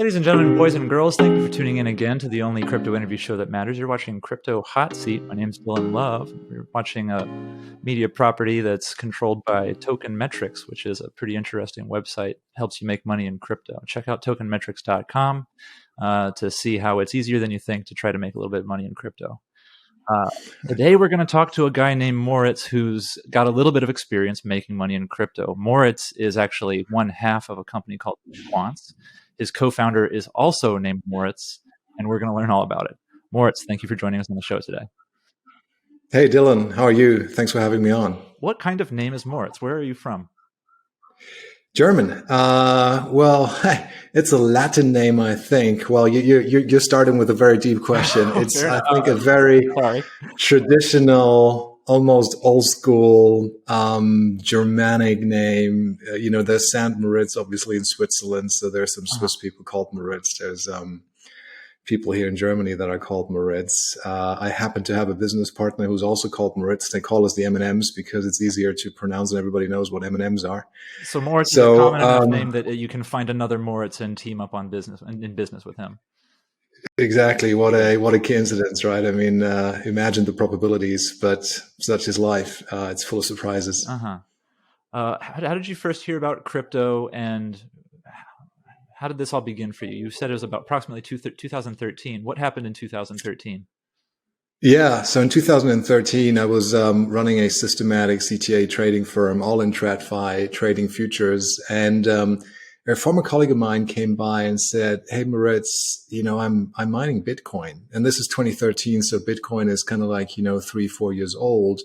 Ladies and gentlemen, boys and girls, thank you for tuning in again to the only crypto interview show that matters. You're watching Crypto Hot Seat. My name is Dylan Love. We're watching a media property that's controlled by Token Metrics, which is a pretty interesting website. Helps you make money in crypto. Check out tokenmetrics.com to see how it's easier than you think to try to make a little bit of money in crypto. Today, we're going to talk to a guy named Moritz who's got a little bit of experience making money in crypto. Moritz is actually one half of a company called Twoquants. His co-founder is also named Moritz, and we're going to learn all about it. Moritz, thank you for joining us on the show today. Hey, Dylan. How are you? Thanks for having me on. What kind of name is Moritz? Where are you from? German. Well, it's a Latin name, I think. Well, you're starting with a very deep question. It's, I think, a very traditional, almost old school Germanic name. There's Saint Moritz, obviously, in Switzerland. So there's some Swiss people called Moritz. There's people here in Germany that are called Moritz. I happen to have a business partner who's also called Moritz. They call us the M&Ms because it's easier to pronounce and everybody knows what M&Ms are. So Moritz is a common enough name that you can find another Moritz and team up on business in business with him. Exactly. What a coincidence, right? I mean, imagine the probabilities, but such is life. It's full of surprises. How did you first hear about crypto, and how did this all begin for you? You said it was about approximately 2013. What happened in 2013? Yeah. So in 2013, I was running a systematic CTA trading firm, all in TradFi, trading futures. And a former colleague of mine came by and said, "Hey, Moritz, I'm mining Bitcoin." And this is 2013. So Bitcoin is kind of like, 3-4 years old.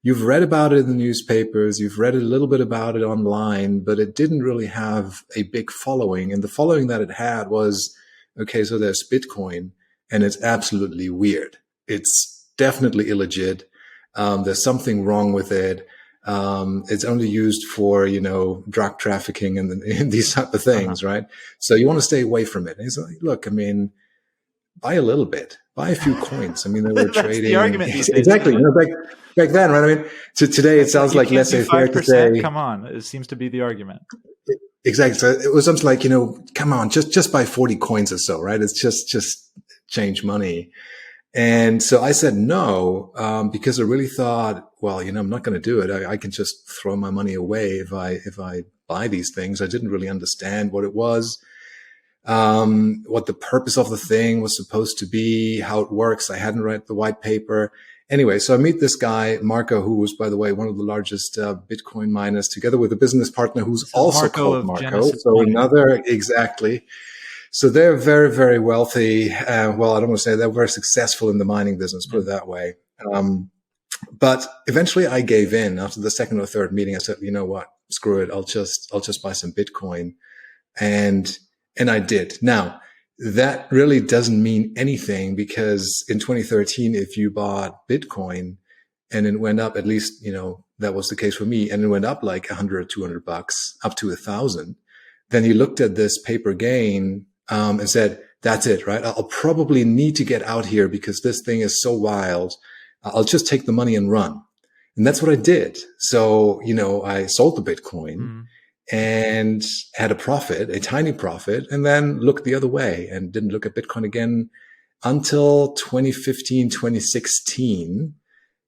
You've read about it in the newspapers. You've read a little bit about it online, but it didn't really have a big following. And the following that it had was, okay, so there's Bitcoin and it's absolutely weird. It's definitely illegit. There's something wrong with it. It's only used for, drug trafficking and these type of things, right? So you want to stay away from it. And he's like, look, I mean, buy a little bit, buy a few coins. I mean, they were trading. The argument these days, exactly. Back then, right? I mean, today it sounds like laissez-faire to say. Come on, it seems to be the argument. Exactly. So it was something like, come on, just buy 40 coins or so, right? It's just change money. And so I said no, because I really thought, well, I'm not going to do it. I can just throw my money away if I buy these things. I didn't really understand what it was, what the purpose of the thing was supposed to be, how it works. I hadn't read the white paper. Anyway, so I meet this guy, Marco, who was, by the way, one of the largest Bitcoin miners, together with a business partner who's also called Marco. So exactly. So they're very, very wealthy. Well, I don't want to say they're very successful in the mining business, put it that way. But eventually I gave in after the second or third meeting. I said, you know what, screw it. I'll just buy some Bitcoin. And I did. Now, that really doesn't mean anything, because in 2013, if you bought Bitcoin and it went up, at least, that was the case for me, and it went up like $100, $200, up to 1,000, then you looked at this paper gain and said, that's it, right? I'll probably need to get out here because this thing is so wild. I'll just take the money and run. And that's what I did. So, I sold the Bitcoin and had a profit, a tiny profit, and then looked the other way and didn't look at Bitcoin again until 2015, 2016.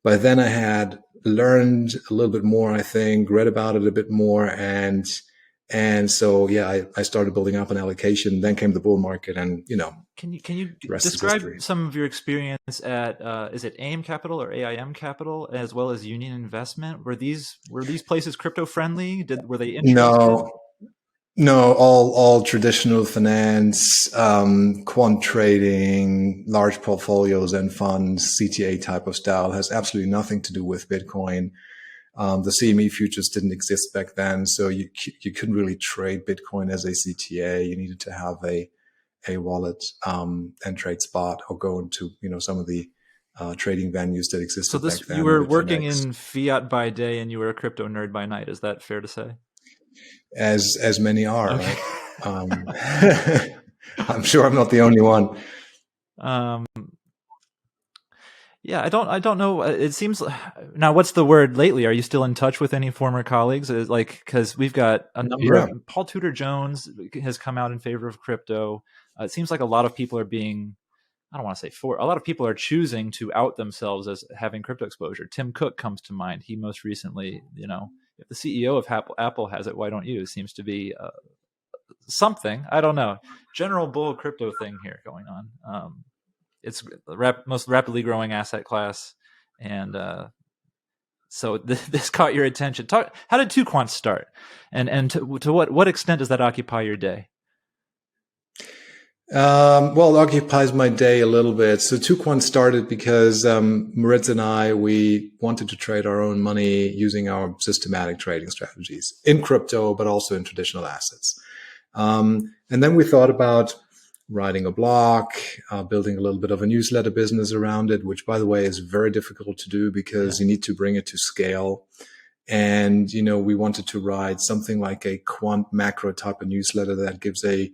By then I had learned a little bit more, I think, read about it a bit more. And so, yeah, I started building up an allocation. Then came the bull market, and Can you describe some of your experience at is it AIM Capital or AIM Capital, as well as Union Investment? Were these places crypto friendly? Were they interested? No, all traditional finance, quant trading, large portfolios and funds, CTA type of style, has absolutely nothing to do with Bitcoin. The CME futures didn't exist back then, so you couldn't really trade Bitcoin as a CTA. You needed to have a wallet and trade spot, or go into some of the trading venues that existed back then. So you were working in fiat by day and you were a crypto nerd by night. Is that fair to say? As many are, okay. Right? I'm sure I'm not the only one. Yeah, I don't know. It seems now. What's the word lately? Are you still in touch with any former colleagues? Like, because we've got a number Yeah. of Paul Tudor Jones has come out in favor of crypto. It seems like a lot of people are being. I don't want to say for a lot of people are choosing to out themselves as having crypto exposure. Tim Cook comes to mind. He most recently, if the CEO of Apple has it, why don't you? Seems to be something. I don't know. General bull crypto thing here going on. It's the most rapidly growing asset class, and so this caught your attention. How did Twoquants start, and to what extent does that occupy your day? Well, it occupies my day a little bit. So Twoquants started because Moritz and I, we wanted to trade our own money using our systematic trading strategies in crypto, but also in traditional assets. And then we thought about writing a blog, building a little bit of a newsletter business around it, which, by the way, is very difficult to do because you need to bring it to scale. And, we wanted to write something like a quant macro type of newsletter that gives a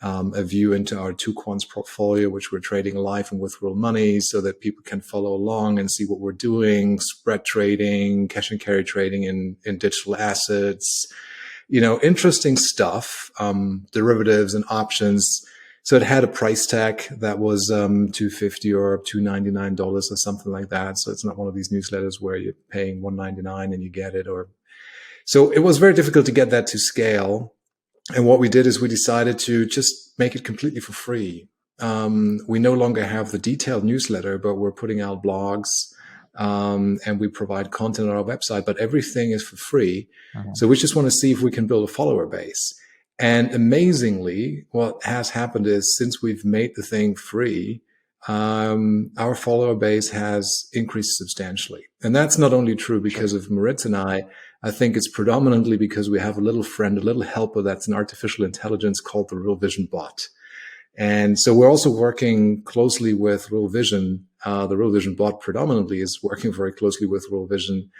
view into our Twoquants portfolio, which we're trading live and with real money so that people can follow along and see what we're doing, spread trading, cash and carry trading in digital assets, interesting stuff, derivatives and options. So it had a price tag that was $250 or $299 or something like that. So it's not one of these newsletters where you're paying $199 and you get it. So it was very difficult to get that to scale. And what we did is we decided to just make it completely for free. We no longer have the detailed newsletter, but we're putting out blogs and we provide content on our website, but everything is for free. So we just want to see if we can build a follower base. And amazingly, what has happened is since we've made the thing free, our follower base has increased substantially. And that's not only true because of Moritz and I think it's predominantly because we have a little friend, a little helper that's an artificial intelligence called the Real Vision bot. And so we're also working closely with Real Vision. The Real Vision bot predominantly is working very closely with Real Vision,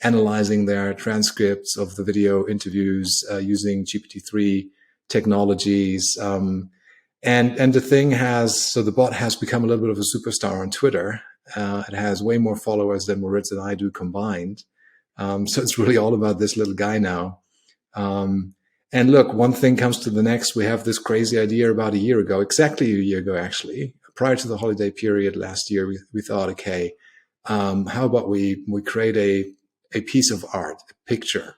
analyzing their transcripts of the video interviews using GPT-3 technologies. And the bot has become a little bit of a superstar on Twitter. It has way more followers than Moritz and I do combined. So it's really all about this little guy now. And look, one thing comes to the next. We have this crazy idea about exactly a year ago, actually, prior to the holiday period last year, we thought, okay, how about we create a piece of art, a picture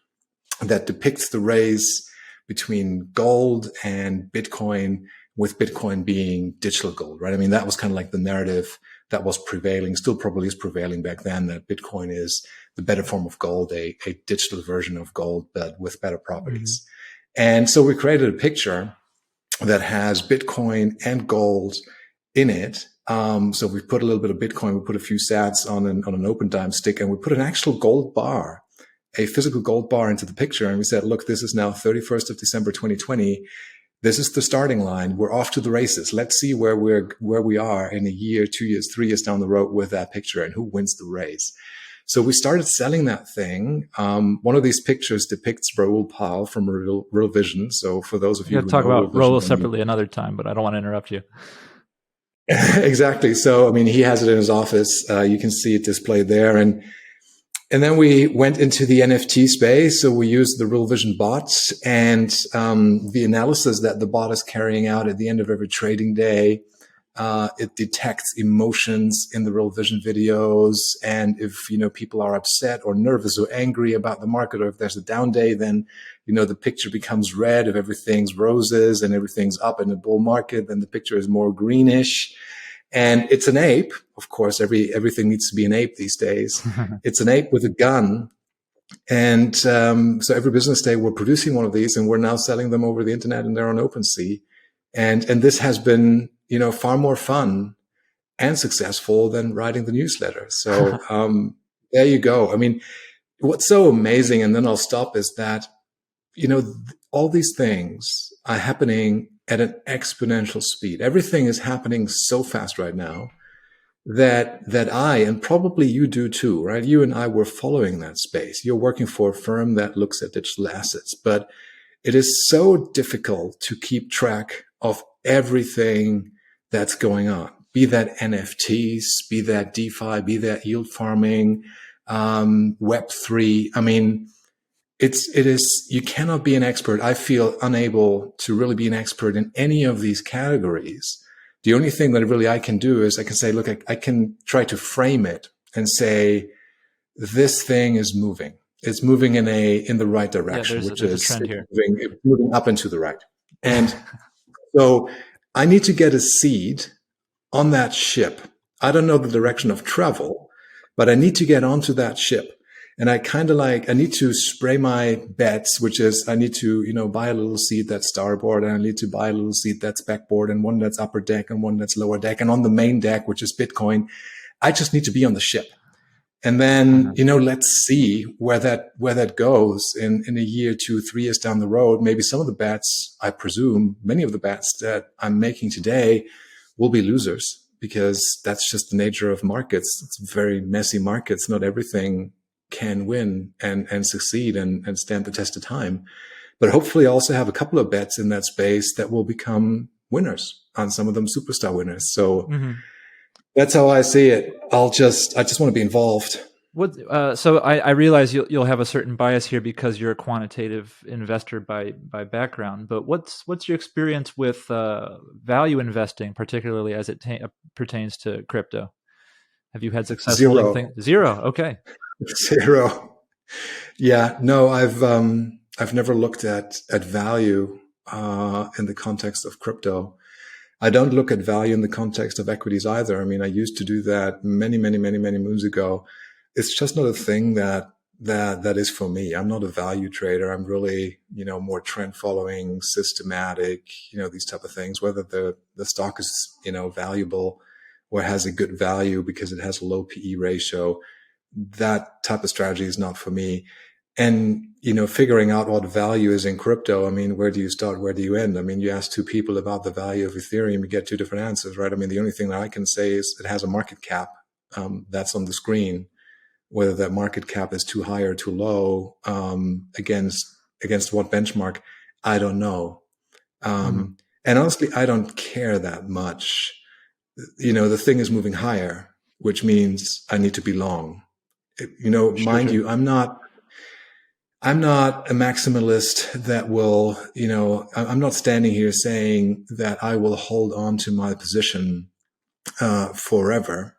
that depicts the race between gold and Bitcoin, with Bitcoin being digital gold, right? I mean, that was kind of like the narrative that was prevailing, still probably is prevailing back then, that Bitcoin is the better form of gold, a digital version of gold, but with better properties. Mm-hmm. And so we created a picture that has Bitcoin and gold in it. So we put a little bit of Bitcoin, we put a few sats on an open dime stick, and we put an actual gold bar, a physical gold bar into the picture. And we said, look, this is now 31st of December, 2020. This is the starting line. We're off to the races. Let's see where we are in a year, 2 years, 3 years down the road with that picture and who wins the race. So we started selling that thing. One of these pictures depicts Raoul Pal from Real Vision. So for those of you who talk about Raoul separately another time, but I don't want to interrupt you. Exactly. So, I mean, he has it in his office. You can see it displayed there. And then we went into the NFT space. So we used the Real Vision bots and the analysis that the bot is carrying out at the end of every trading day. It detects emotions in the Real Vision videos. And if, people are upset or nervous or angry about the market, or if there's a down day, then, the picture becomes red. If everything's roses and everything's up in the bull market, then the picture is more greenish. And it's an ape. Of course, everything needs to be an ape these days. It's an ape with a gun. And so every business day we're producing one of these, and we're now selling them over the internet, and they're on OpenSea. And this has been, far more fun and successful than writing the newsletter. So there you go. I mean, what's so amazing, and then I'll stop, is that, all these things are happening at an exponential speed. Everything is happening so fast right now that I, and probably you do too, right? You and I were following that space. You're working for a firm that looks at digital assets, but it is so difficult to keep track of everything that's going on. be that NFTs, be that DeFi, be that yield farming, Web3. I mean, it is, you cannot be an expert. I feel unable to really be an expert in any of these categories. The only thing that really I can do is I can say, look, I can try to frame it and say, this thing is moving. It's moving in the right direction, there's a trend here. Moving up and to the right. And so I need to get a seed on that ship. I don't know the direction of travel, but I need to get onto that ship. And I need to spray my bets, which is I need to, buy a little seat that's starboard, and I need to buy a little seat that's backboard, and one that's upper deck and one that's lower deck. And on the main deck, which is Bitcoin, I just need to be on the ship. And then, let's see where that goes in a year, 2, 3 years down the road. Maybe some of the bets, I presume, many of the bets that I'm making today will be losers, because that's just the nature of markets. It's very messy markets. Not everything can win and succeed and stand the test of time. But hopefully I also have a couple of bets in that space that will become winners, and some of them superstar winners. So that's how I see it. I just want to be involved. So I realize you'll have a certain bias here because you're a quantitative investor by background. But what's your experience with value investing, particularly as it pertains to crypto? Have you had success? Zero. Okay. Zero. Yeah. No, I've never looked at value in the context of crypto. I don't look at value in the context of equities either. I mean, I used to do that many moons ago. It's just not a thing that is for me. I'm not a value trader. I'm really, more trend following, systematic, these type of things, whether the stock is, valuable or has a good value because it has a low PE ratio. That type of strategy is not for me. And, figuring out what value is in crypto, I mean, where do you start? Where do you end? I mean, you ask two people about the value of Ethereum, you get two different answers, right? I mean, the only thing that I can say is it has a market cap that's on the screen. Whether that market cap is too high or too low against what benchmark, I don't know. And honestly, I don't care that much. The thing is moving higher, which means I need to be long. Mind you, I'm not a maximalist that will, I'm not standing here saying that I will hold on to my position forever.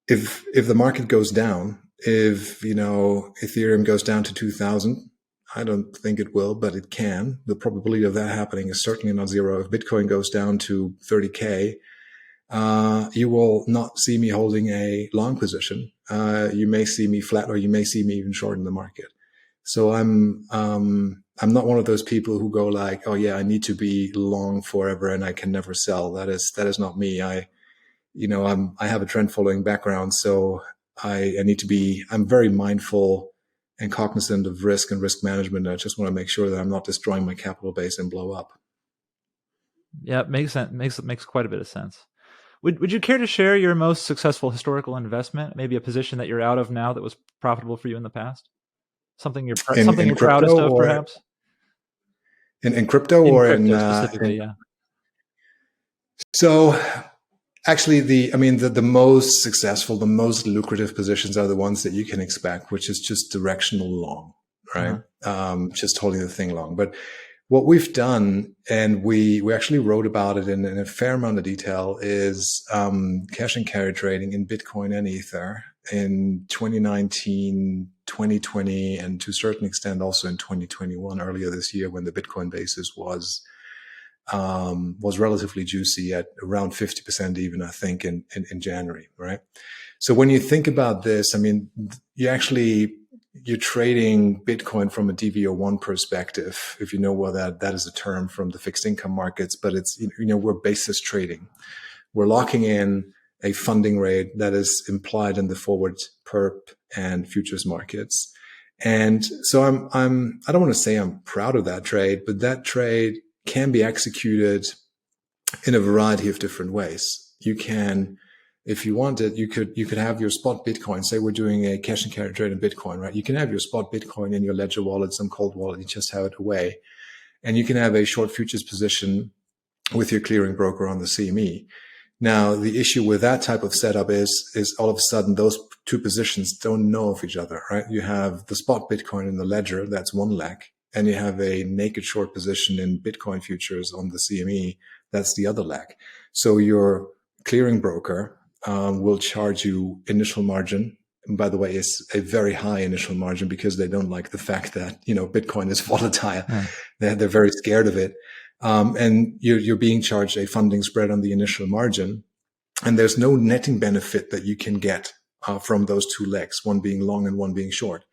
If the market goes down, if Ethereum goes down to 2,000, I don't think it will, but it can. The probability of that happening is certainly not zero. If Bitcoin goes down to 30K, you will not see me holding a long position. You may see me flat, or you may see me even short in the market. So I'm not one of those people who go like, oh yeah, I need to be long forever and I can never sell. That is not me. I have a trend following background, so I need to be, I'm very mindful and cognizant of risk and risk management. I just want to make sure that I'm not destroying my capital base and blow up. Yeah, it makes sense. Makes quite a bit of sense. Would you care to share your most successful historical investment? Maybe a position that you're out of now that was profitable for you in the past? Something you're proudest of, perhaps? In crypto or crypto specifically, yeah. So actually, the most successful, the most lucrative positions are the ones that you can expect, which is just directional long, right? Just holding the thing long. But what we've done, and we actually wrote about it in a fair amount of detail, is cash and carry trading in Bitcoin and Ether in 2019, 2020, and to a certain extent also in 2021, earlier this year, when the Bitcoin basis was relatively juicy at around 50% even, I think, in January, right? So when you think about this, I mean, you're trading Bitcoin from a DV01 perspective, if you know what that is a term from the fixed income markets, but it's, we're basis trading. We're locking in a funding rate that is implied in the forward perp and futures markets. And so I don't want to say I'm proud of that trade, but that trade can be executed in a variety of different ways. You can, if you wanted, you could have your spot Bitcoin. Say we're doing a cash and carry trade in Bitcoin, right? You can have your spot Bitcoin in your Ledger wallet, some cold wallet, you just have it away. And you can have a short futures position with your clearing broker on the CME. Now, the issue with that type of setup is all of a sudden those two positions don't know of each other, right? You have the spot Bitcoin in the ledger, that's one leg, and you have a naked short position in Bitcoin futures on the CME, that's the other leg. So your clearing broker will charge you initial margin. And by the way, it's a very high initial margin because they don't like the fact that, Bitcoin is volatile. They're very scared of it. And you're being charged a funding spread on the initial margin. And there's no netting benefit that you can get from those two legs, one being long and one being short.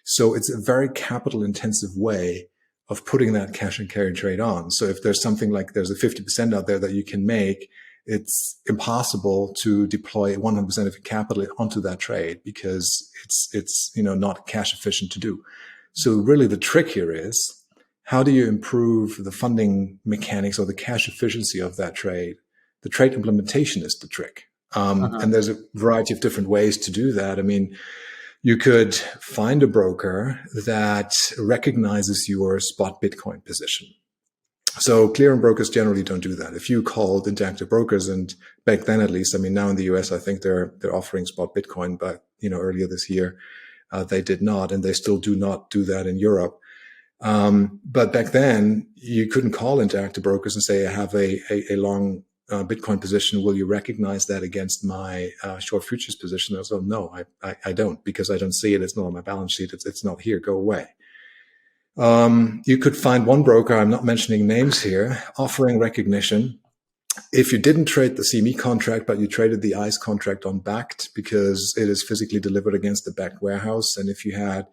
So it's a very capital intensive way of putting that cash and carry trade on. So if there's something like there's a 50% out there that you can make, it's impossible to deploy 100% of your capital onto that trade because it's not cash efficient to do. So really the trick here is, how do you improve the funding mechanics or the cash efficiency of that trade? The trade implementation is the trick. And there's a variety of different ways to do that. I mean, you could find a broker that recognizes your spot Bitcoin position. So clearing brokers generally don't do that. If you called Interactive Brokers, and back then at least, I mean, now in the US, I think they're offering spot Bitcoin, but earlier this year, they did not, and they still do not do that in Europe. But back then, you couldn't call Interactive Brokers and say, I have a long Bitcoin position. Will you recognize that against my short futures position? I was like, no, I don't, because I don't see it. It's not on my balance sheet. It's not here. Go away. You could find one broker, I'm not mentioning names here, offering recognition. If you didn't trade the CME contract, but you traded the ICE contract on backed because it is physically delivered against the backed warehouse, and if you had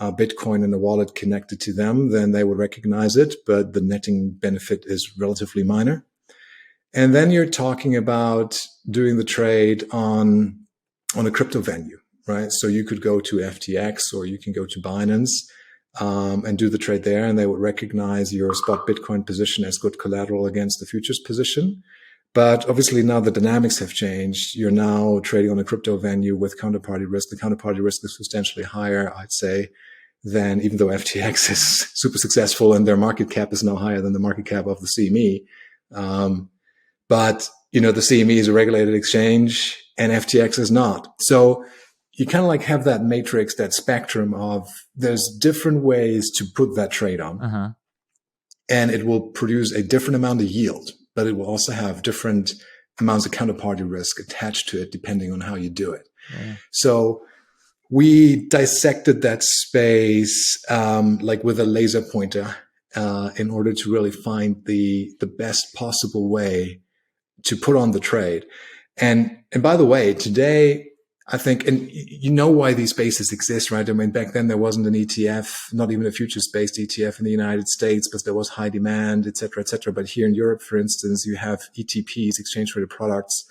Bitcoin in the wallet connected to them, then they would recognize it, but the netting benefit is relatively minor. And then you're talking about doing the trade on a crypto venue, right? So you could go to FTX or you can go to Binance and do the trade there, and they would recognize your spot Bitcoin position as good collateral against the futures position. But obviously now the dynamics have changed. You're now trading on a crypto venue with counterparty risk. The counterparty risk is substantially higher, I'd say, than, even though FTX is super successful and their market cap is now higher than the market cap of the CME. But the CME is a regulated exchange and FTX is not. So you kind of like have that matrix, that spectrum of there's different ways to put that trade on, and it will produce a different amount of yield, but it will also have different amounts of counterparty risk attached to it depending on how you do it. So we dissected that space like with a laser pointer in order to really find the best possible way to put on the trade. And by the way, today, I think, and why these spaces exist, right? I mean, back then there wasn't an ETF, not even a futures-based ETF in the United States, but there was high demand, et cetera, et cetera. But here in Europe, for instance, you have ETPs, exchange-traded products,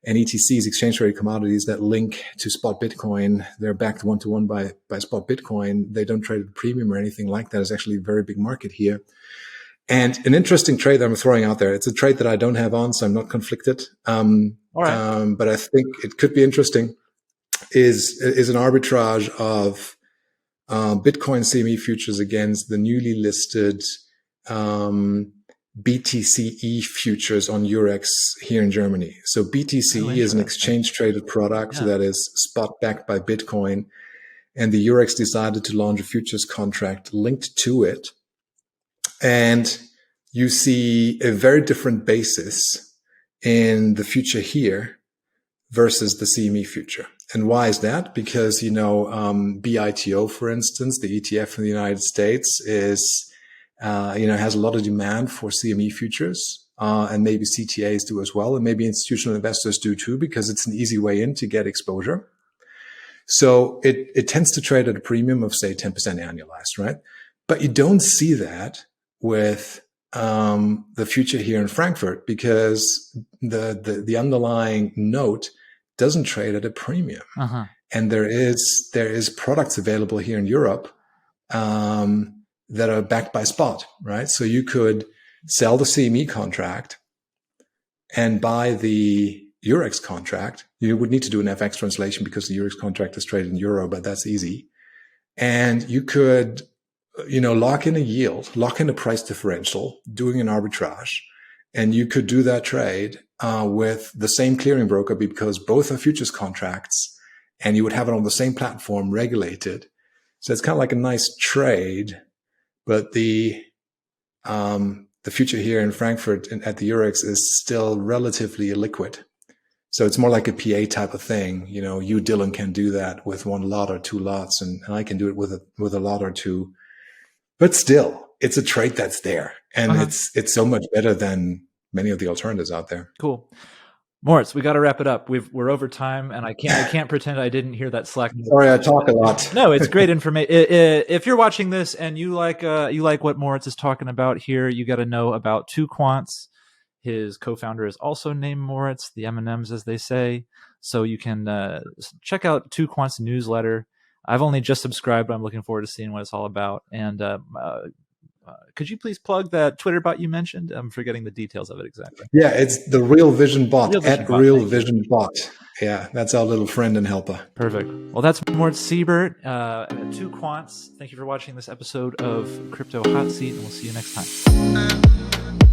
and ETCs, exchange-traded commodities that link to spot Bitcoin. They're backed one-to-one by spot Bitcoin. They don't trade at a premium or anything like that. It's actually a very big market here. And an interesting trade that I'm throwing out there, it's a trade that I don't have on, so I'm not conflicted. But I think it could be interesting, is an arbitrage of Bitcoin CME futures against the newly listed BTCE futures on Eurex here in Germany. So BTCE is an exchange-traded product that is spot-backed by Bitcoin, and the Eurex decided to launch a futures contract linked to it. And you see a very different basis in the future here versus the CME future. And why is that? Because, BITO, for instance, the ETF in the United States is, has a lot of demand for CME futures, and maybe CTAs do as well. And maybe institutional investors do too, because it's an easy way in to get exposure. So it tends to trade at a premium of, say, 10% annualized, right? But you don't see that with the future here in Frankfurt, because the underlying note doesn't trade at a premium. And there is products available here in Europe that are backed by spot, right? So you could sell the CME contract and buy the Eurex contract. You would need to do an FX translation because the Eurex contract is traded in euro, but that's easy. And you could lock in a yield, lock in a price differential, doing an arbitrage, and you could do that trade with the same clearing broker because both are futures contracts, and you would have it on the same platform, regulated. So it's kind of like a nice trade, but the future here in Frankfurt at the Eurex is still relatively illiquid. So it's more like a PA type of thing. You know, you, Dylan, can do that with one lot or two lots, and I can do it with a lot or two. But still, it's a trade that's there, and it's so much better than many of the alternatives out there. Cool. Moritz, we got to wrap it up. We're over time, and I can't pretend I didn't hear that Slack. Sorry, I talk a lot. No, it's great information. If you're watching this and you like what Moritz is talking about here, you got to know about Twoquants. His co-founder is also named Moritz, the M&Ms, as they say. So you can check out Twoquants' newsletter. I've only just subscribed, but I'm looking forward to seeing what it's all about. And could you please plug that Twitter bot you mentioned? I'm forgetting the details of it exactly. Yeah, it's the Real Vision Bot, Real Vision Bot. Yeah, that's our little friend and helper. Perfect. Well, that's Moritz Seibert at Twoquants. Thank you for watching this episode of Crypto Hot Seat, and we'll see you next time.